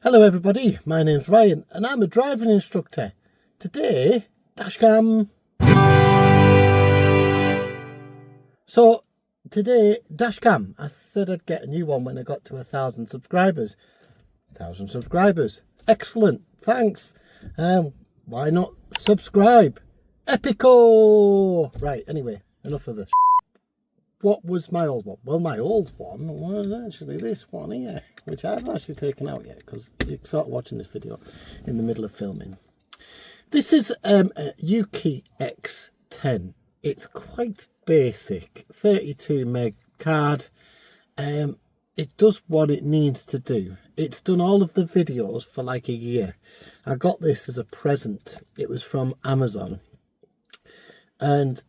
Hello everybody, my name's Ryan and I'm a driving instructor. Today, dashcam. So, today, dashcam. I said I'd get a new one when I got to 1,000 subscribers. 1,000 subscribers. Excellent, thanks. Why not subscribe? Epico! Right, anyway, enough of this. What was my old one? Well, my old one was actually this one here, which I haven't actually taken out yet because you're sort of watching this video in the middle of filming. This is a Euki X10. It's quite basic, 32 meg card. It does what it needs to do. It's done all of the videos for like a year. I got this as a present. It was from Amazon. And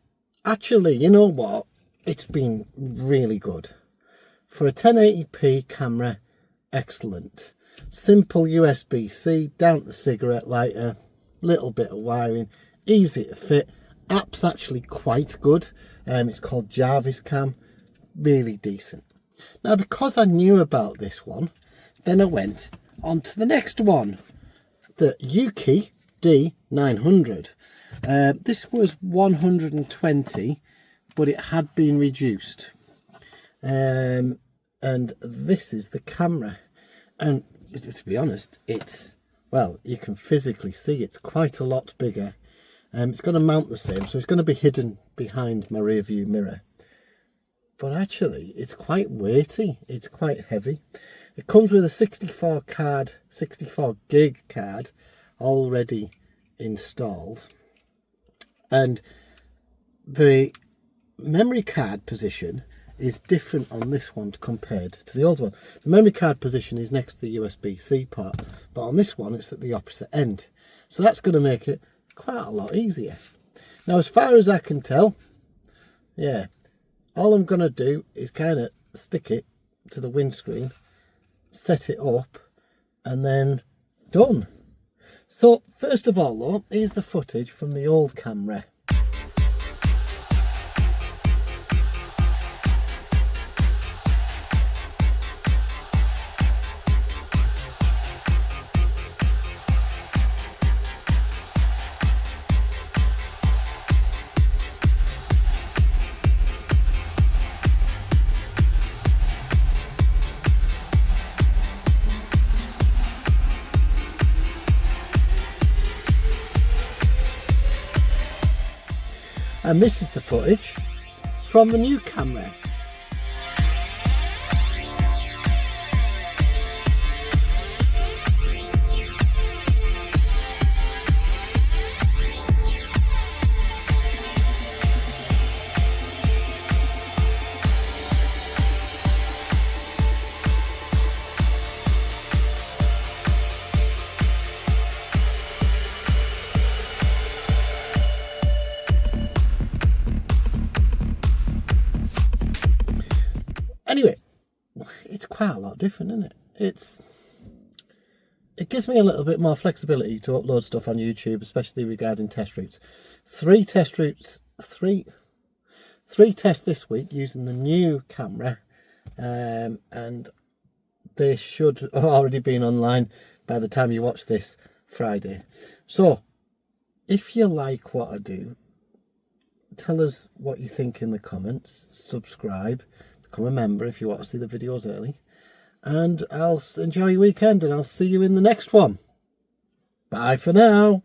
actually, you know what? It's been really good. For a 1080p camera, excellent. Simple USB-C, down the cigarette lighter, little bit of wiring, easy to fit. App's actually quite good. It's called Jarvis Cam, really decent. Now, because I knew about this one, then I went on to the next one, the Euki D900. This was 120, but it had been reduced. And this is the camera. And to be honest, it's, well, you can physically see it's quite a lot bigger. It's going to mount the same, so it's going to be hidden behind my rear view mirror. But actually, it's quite weighty. It's quite heavy. It comes with a 64 gig card already installed. And the memory card position is different on this one compared to the old one. The memory card position is next to the USB-C port, but on this one it's at the opposite end. So that's going to make it quite a lot easier. Now, as far as I can tell, yeah, all I'm going to do is kind of stick it to the windscreen, set it up, and then done. So first of all though, here's the footage from the old camera. And this is the footage from the new camera. Anyway, it's quite a lot different, isn't it? It gives me a little bit more flexibility to upload stuff on YouTube, especially regarding test routes. Three tests this week using the new camera, and they should have already been online by the time you watch this Friday. So, if you like what I do, tell us what you think in the comments, subscribe, become a member if you want to see the videos early, and I'll enjoy your weekend and I'll see you in the next one. Bye for now.